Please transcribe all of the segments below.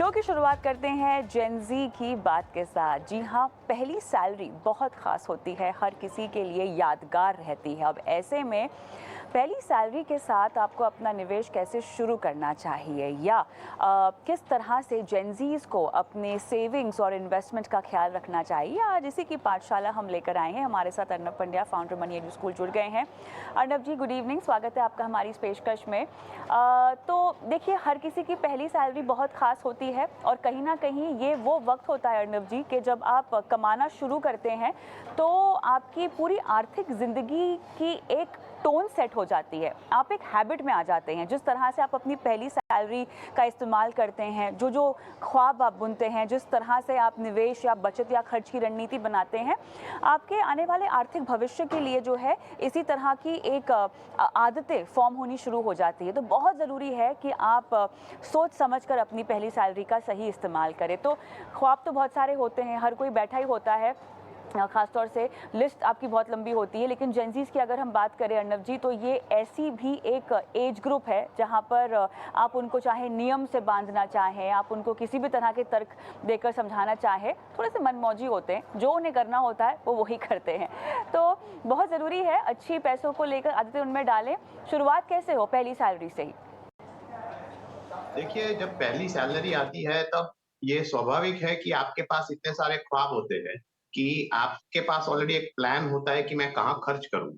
Show की शुरुआत करते हैं जेन ज़ी की बात के साथ। जी हाँ, पहली सैलरी बहुत ख़ास होती है, हर किसी के लिए यादगार रहती है। अब ऐसे में पहली सैलरी के साथ आपको अपना निवेश कैसे शुरू करना चाहिए या किस तरह से जेन ज़ीज़ को अपने सेविंग्स और इन्वेस्टमेंट का ख्याल रखना चाहिए, आज इसी की पाठशाला हम लेकर आए हैं। हमारे साथ Arnab Pandya, founder money edu school, जुड़ गए हैं। अर्नब जी, गुड इवनिंग, स्वागत है आपका हमारी इस पेशकश में। तो देखिए, हर किसी की पहली सैलरी बहुत ख़ास होती है और कहीं ना कहीं ये वो वक्त होता है अर्नब जी कि जब आप कमाना शुरू करते हैं तो आपकी पूरी आर्थिक ज़िंदगी की एक टोन सेट हो जाती है, आप एक हैबिट में आ जाते हैं। जिस तरह से आप अपनी पहली सैलरी का इस्तेमाल करते हैं, जो जो ख्वाब आप बुनते हैं, जिस तरह से आप निवेश या बचत या खर्च की रणनीति बनाते हैं, आपके आने वाले आर्थिक भविष्य के लिए जो है इसी तरह की एक आदतें फॉर्म होनी शुरू हो जाती है। तो बहुत ज़रूरी है कि आप सोच समझ कर अपनी पहली सैलरी का सही इस्तेमाल करें। तो ख्वाब तो बहुत सारे होते हैं, हर कोई बैठा ही होता है, ख़ासतौर से लिस्ट आपकी बहुत लंबी होती है। लेकिन जेन ज़ीज़ की अगर हम बात करें अर्नब जी, तो ये ऐसी भी एक एज ग्रुप है जहाँ पर आप उनको चाहे नियम से बांधना चाहें, आप उनको किसी भी तरह के तर्क देकर समझाना चाहें, थोड़े से मनमौजी होते हैं, जो उन्हें करना होता है वो वही करते हैं। तो बहुत ज़रूरी है अच्छी पैसों को लेकर आदतें उनमें डालें। शुरुआत कैसे हो? पहली सैलरी से ही? देखिए, जब पहली सैलरी आती है तब ये स्वाभाविक है कि आपके पास इतने सारे ख्वाब होते हैं कि आपके पास ऑलरेडी एक प्लान होता है कि मैं कहाँ खर्च करूँ।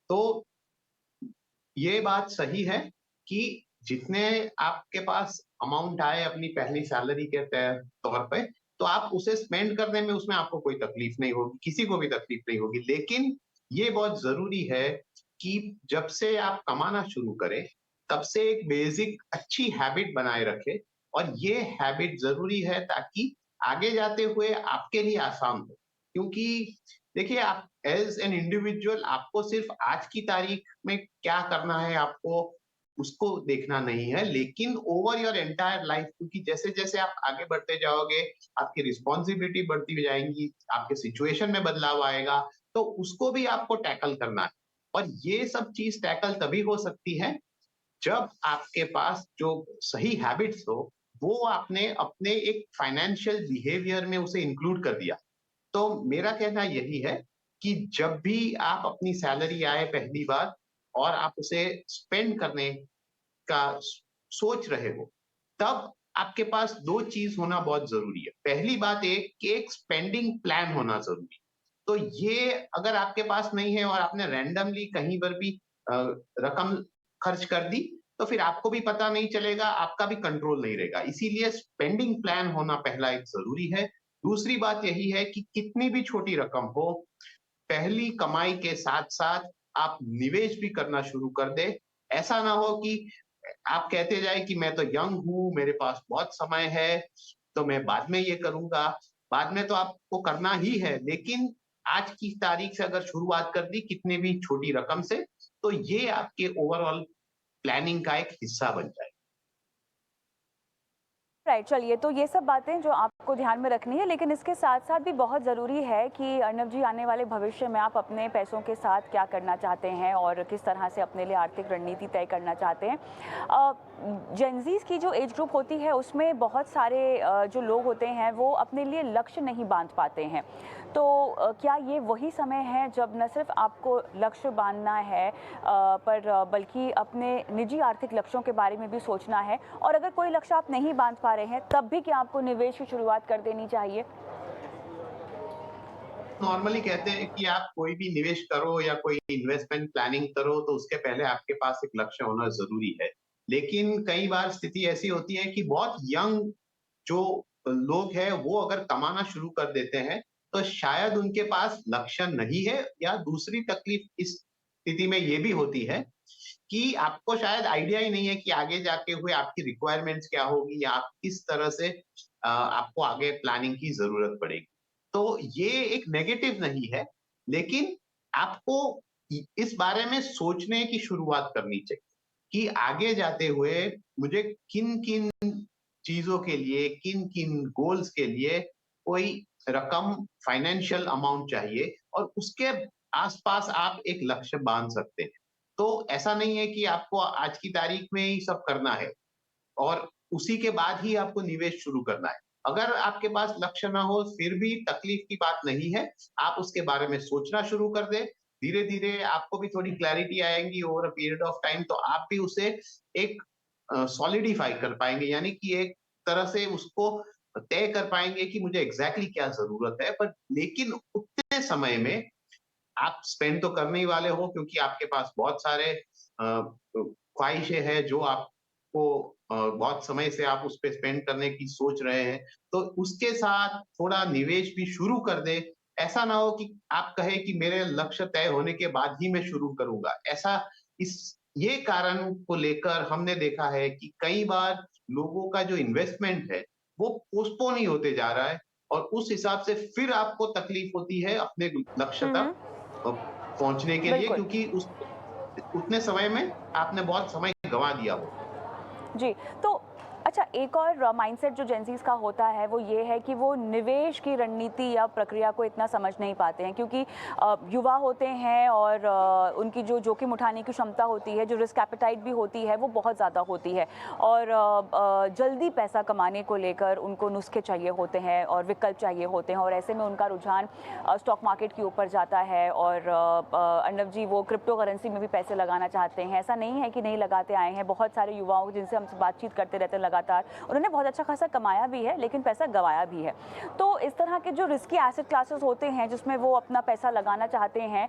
तो ये बात सही है कि जितने आपके पास अमाउंट आए अपनी पहली सैलरी के तौर पे, तो आप उसे स्पेंड करने में उसमें आपको कोई तकलीफ नहीं होगी, किसी को भी तकलीफ नहीं होगी। लेकिन ये बहुत ज़रूरी है कि जब से आप कमाना शुरू करें, तब से एक बेसिक अच्छी हैबिट बनाए रखें और ये हैबिट ज़रूरी है ताकि आगे जाते हुए आपके लिए आसान हो। क्योंकि देखिए, आप एज़ एन इंडिविजुअल आपको सिर्फ़ आज की तारीख में क्या करना है आपको उसको देखना नहीं है, लेकिन ओवर योर एंटायर लाइफ, क्योंकि जैसे-जैसे आप आगे बढ़ते जाओगे, आपकी रिस्पॉन्सिबिलिटी बढ़ती जाएँगी, आपके सिचुएशन में बदलाव आएगा, तो उसको भी आपको टैकल करना है। और ये सब चीज़ टैकल तभी हो सकती है, जब आपके पास जो सही हैबिट्स हो, वो आपने अपने एक फाइनेंशियल बिहेवियर में उसे इंक्लूड कर दिया। तो मेरा कहना यही है कि जब भी आप अपनी सैलरी आए पहली बार और आप उसे स्पेंड करने का सोच रहे हो, तब आपके पास 2 चीज़ होना बहुत ज़रूरी है। पहली बात एक कि एक स्पेंडिंग प्लान होना ज़रूरी है। तो ये अगर आपके पास नहीं है और आपने रैंडमली कहीं पर भी अ, रकम खर्च कर दी, तो फिर आपको भी पता नहीं चलेगा, आपका भी कंट्रोल नहीं रहेगा। इसीलिए स्पेंडिंग प्लान होना पहला एक ज़रूरी है। दूसरी बात यही है कि कितनी भी छोटी रकम हो, पहली कमाई के साथ-साथ आप निवेश भी करना शुरू कर दें। ऐसा ना हो कि आप कहते जाएँ कि मैं तो यंग हूँ, मेरे पास बहुत समय है, तो मैं बाद में ये करूँगा। बाद में तो आपको करना ही है, लेकिन आज की तारीख से अगर शुरुआत कर दी कितनी भी छोटी रकम से, तो ये आपके ओवरऑल प्लानिंग का एक हिस्सा बन जाए। राइट, चलिए, तो ये सब बातें जो आपको ध्यान में रखनी है, लेकिन इसके साथ-साथ भी बहुत ज़रूरी है कि अर्नब जी, आने वाले भविष्य में आप अपने पैसों के साथ क्या करना चाहते हैं और किस तरह से अपने लिए आर्थिक रणनीति तय करना चाहते हैं। जेन ज़ीज़ की जो एज ग्रुप होती है उसमें बहुत सारे जो लोग होते हैं वो अपने लिए लक्ष्य नहीं बाँध पाते हैं। तो क्या ये वही समय है जब न सिर्फ़ आपको लक्ष्य बाँधना है पर बल्कि अपने निजी आर्थिक लक्ष्यों के बारे में भी सोचना है, और अगर कोई लक्ष्य आप नहीं बाँध पा रहे हैं तब भी क्या आपको निवेश की शुरुआत कर देनी चाहिए? नॉर्मली कहते हैं कि आप कोई भी निवेश करो या कोई इन्वेस्टमेंट प्लानिंग करो तो उसके पहले आपके पास एक लक्ष्य होना ज़रूरी है। लेकिन कई बार स्थिति ऐसी होती है कि बहुत यंग जो लोग हैं वो अगर कमाना शुरू कर देते हैं, तो शायद उनके पास लक्ष्य नहीं है, या दूसरी तकलीफ इस स्थिति में ये भी होती है कि आपको शायद आइडिया ही नहीं है कि आगे जाके हुए आपकी रिक्वायरमेंट्स क्या होगी या आप किस तरह से आपको आगे प्लानिंग की ज़रूरत पड़ेगी। तो ये एक नेगेटिव नहीं है, लेकिन आपको इस बारे में सोचने की शुरुआत करनी चाहिए कि आगे जाते हुए मुझे किन-किन चीज़ों के लिए, किन-किन गोल्स के लिए कोई रकम, फाइनेंशियल अमाउंट चाहिए और उसके आस-पास आप एक लक्ष्य बाँध सकते हैं। तो ऐसा नहीं है कि आपको आज की तारीख में ही सब करना है और उसी के बाद ही आपको निवेश शुरू करना है। अगर आपके पास लक्ष्य ना हो फिर भी तकलीफ की बात नहीं है, आप उसके बारे में सोचना शुरू कर दें। धीरे-धीरे आपको भी थोड़ी क्लैरिटी आएगी over a period of time, तो आप भी उसे एक सॉलिडिफाई कर पाएँगे, यानी कि एक तरह से उसको तय कर पाएँगे कि मुझे एग्ज़ैक्टली क्या ज़रूरत है। पर लेकिन उतने समय में आप स्पेंड तो करने ही वाले हो, क्योंकि आपके पास बहुत सारे ख्वाहिशें हैं जो आपको बहुत समय से आप उस पे स्पेंड करने की सोच रहे हैं। तो उसके साथ थोड़ा निवेश भी शुरू कर दें। ऐसा ना हो कि आप कहें कि मेरे लक्ष्य तय होने के बाद ही मैं शुरू करूँगा। ऐसा इस ये कारण को लेकर हमने देखा है कि कई बार लोगों का जो इन्वेस्टमेंट है, वो पोस्टपोन ही होते जा रहा है, और उस हिसाब से फिर आपको तकलीफ होती है अपने लक्ष्य हुँ, तक हुँ। पहुँचने के लिए, बिल्कुल। क्योंकि उस उतने समय में आपने बहुत समय गँवा दिया होगा। जी, तो अच्छा, एक और माइंडसेट जो जेनज़ीज़ का होता है वो ये है कि वो निवेश की रणनीति या प्रक्रिया को इतना समझ नहीं पाते हैं, क्योंकि युवा होते हैं और उनकी जो जोखिम उठाने की क्षमता होती है, जो रिस्क एपेटाइट भी होती है, वो बहुत ज़्यादा होती है। और जल्दी पैसा कमाने को लेकर उनको नुस्खे चाहिए होते हैं और विकल्प चाहिए होते हैं, और ऐसे में उनका रुझान स्टॉक मार्केट के ऊपर जाता है। और अर्णव जी वो क्रिप्टो करेंसी में भी पैसे लगाना चाहते हैं। ऐसा नहीं है कि नहीं लगाते आए हैं, बहुत सारे युवाओं जिनसे हम बातचीत करते रहते हैं लगातार, उन्होंने बहुत अच्छा खासा कमाया भी है लेकिन पैसा गंवाया भी है। तो इस तरह के जो रिस्की एसेट क्लासेस होते हैं जिसमें वो अपना पैसा लगाना चाहते हैं,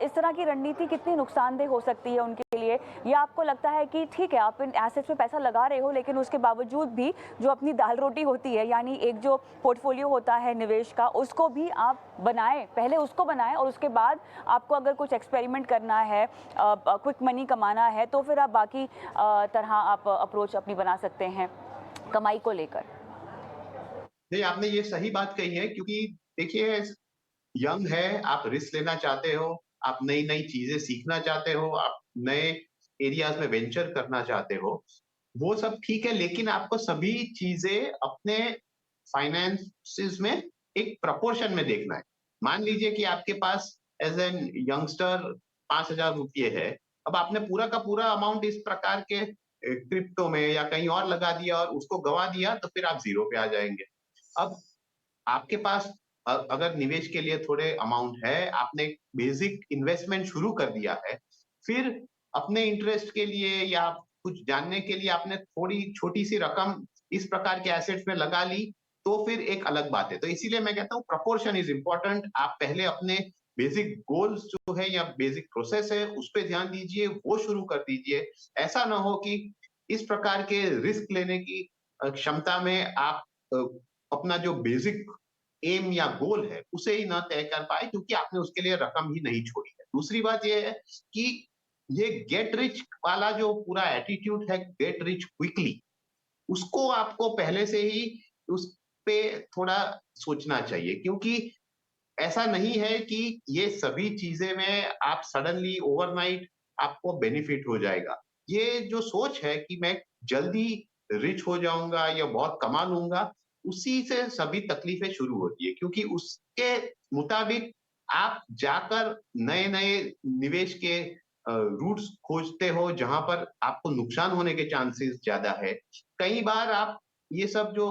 इस तरह की रणनीति कितनी नुकसानदेह हो सकती है उनके लिए? या आपको लगता है कि ठीक है, आप इन एसेट्स में पैसा लगा रहे हो, लेकिन उसके बावजूद भी जो अपनी दाल रोटी होती है, यानी एक जो पोर्टफोलियो होता है निवेश का, उसको भी आप बनाएं, पहले उसको बनाएं, और उसके बाद आपको अगर कुछ एक्सपेरिमेंट करना है, क्विक मनी कमाना है, तो फिर आप बाकी तरह आप अप्रोच अपनी बना सकते हैं कमाई को लेकर। नहीं, आपने ये सही बात कही है, क्योंकि देखिए यंग है, आप रिस्क लेना चाहते हो, आप नई-नई चीज़ें सीखना चाहते हो, आप नए एरियाज़ में वेंचर करना चाहते हो, वो सब ठीक है, लेकिन आपको सभी चीज़ें अपने फाइनेंसेस में एक प्रोपोर्शन में देखना है। मान लीजिए कि आपके पास एज़ एन यंगस्टर ₹5000 है, अब आपने पूरा का पूरा अमाउंट इस प्रकार के क्रिप्टो में या कहीं और लगा दिया और उसको गँवा दिया, तो फिर आप ज़ीरो पे आ जाएँगे। अब आपके पास अगर निवेश के लिए थोड़े अमाउंट है, आपने बेसिक इन्वेस्टमेंट शुरू कर दिया है, फिर अपने इंटरेस्ट के लिए या कुछ जानने के लिए आपने थोड़ी छोटी-सी रकम इस प्रकार के एसेट्स में लगा ली, तो फिर एक अलग बात है। तो इसीलिए मैं कहता हूँ प्रोपोर्शन इज़ इम्पोर्टेंट। आप पहले अपने बेसिक गोल्स जो है या बेसिक प्रोसेस है, उस पे ध्यान दीजिए, वो शुरू कर दीजिए। ऐसा ना हो कि इस प्रकार के रिस्क लेने की क्षमता में आप अ, अपना जो बेसिक एम या गोल है उसे ही ना तय कर पाए, क्योंकि आपने उसके लिए रकम ही नहीं छोड़ी है। दूसरी बात ये है कि ये गेट रिच वाला जो पूरा एटीट्यूड है, गेट रिच क्विकली, उसको आपको पहले से ही उस पे थोड़ा सोचना चाहिए, क्योंकि ऐसा नहीं है कि ये सभी चीजें में आप सडनली ओवरनाइट आपको बेनिफिट हो जाएगा। ये जो सोच है कि मैं जल्दी रिच हो जाऊंगा या बहुत कमा लूंगा, उसी से सभी तकलीफें शुरू होती है, क्योंकि उसके मुताबिक आप जाकर नए नए निवेश के रूट्स खोजते हो जहां पर आपको नुकसान होने के चांसेस ज्यादा है। कई बार आप ये सब जो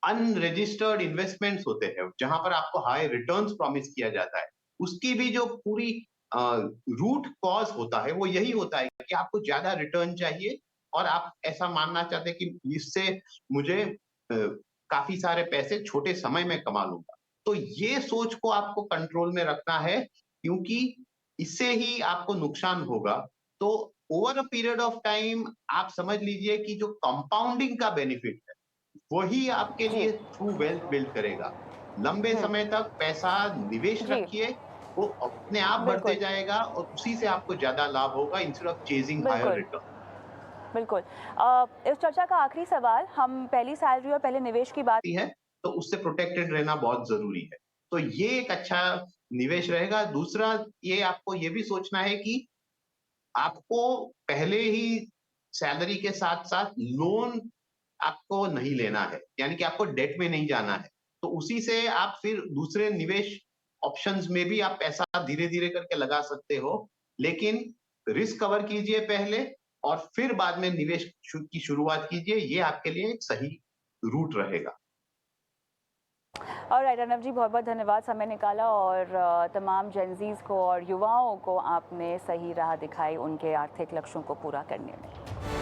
अनरजिस्टर्ड इन्वेस्टमेंट्स होते हैं जहां पर आपको हाई रिटर्न्स प्रॉमिस किया जाता है, उसकी भी जो पूरी रूट कॉज होता है वो यही होता है कि आपको ज्यादा रिटर्न चाहिए, और आप ऐसा मानना चाहते हैं कि इससे मुझे काफी सारे पैसे छोटे समय में कमा लूंगा। तो ये सोच को आपको कंट्रोल में रखना है, क्योंकि इससे ही आपको नुकसान होगा। तो over a period of time आप समझ लीजिए कि जो कंपाउंडिंग का बेनिफिट है, वही आपके जी। लिए ट्रू वेल्थ बिल्ड करेगा। लंबे हम्म। समय तक पैसा निवेश जी। रखिए, वो अपने आप बढ़ते बिल्कुल। जाएगा और उसी से आपको ज़्यादा लाभ होगा इंस्टेड ऑफ चेजिंग हायर बिल्कुल। रिटर्न। बिल्कुल। इस चर्चा का आखिरी सवाल, हम पहली सैलरी और पहले निवेश की बात। है, तो उससे प्रोटेक्टेड रहना बहुत ज़रूरी है। तो ये एक अच्छा निवेश रहेगा। दूसरा, ये आपको ये भी सोचना है कि आपको पहले ही सैलरी के साथ-साथ लोन आपको नहीं लेना है, यानी कि आपको डेट में नहीं जाना है। तो उसी से आप फिर दूसरे निवेश ऑप्शंस में भी आप पैसा धीरे-धीरे करके लगा सकते हो। लेकिन रिस्क कवर कीजिए पहले, और फिर बाद में निवेश की शुरुआत कीजिए, ये आपके लिए एक सही रूट रहेगा। ऑलराइट अर्नब जी, बहुत बहुत धन्यवाद समय निकाला और तमाम जेनजीज को और युवाओं को आपने सही राह दिखाई उनके आर्थिक लक्ष्यों को पूरा करने में।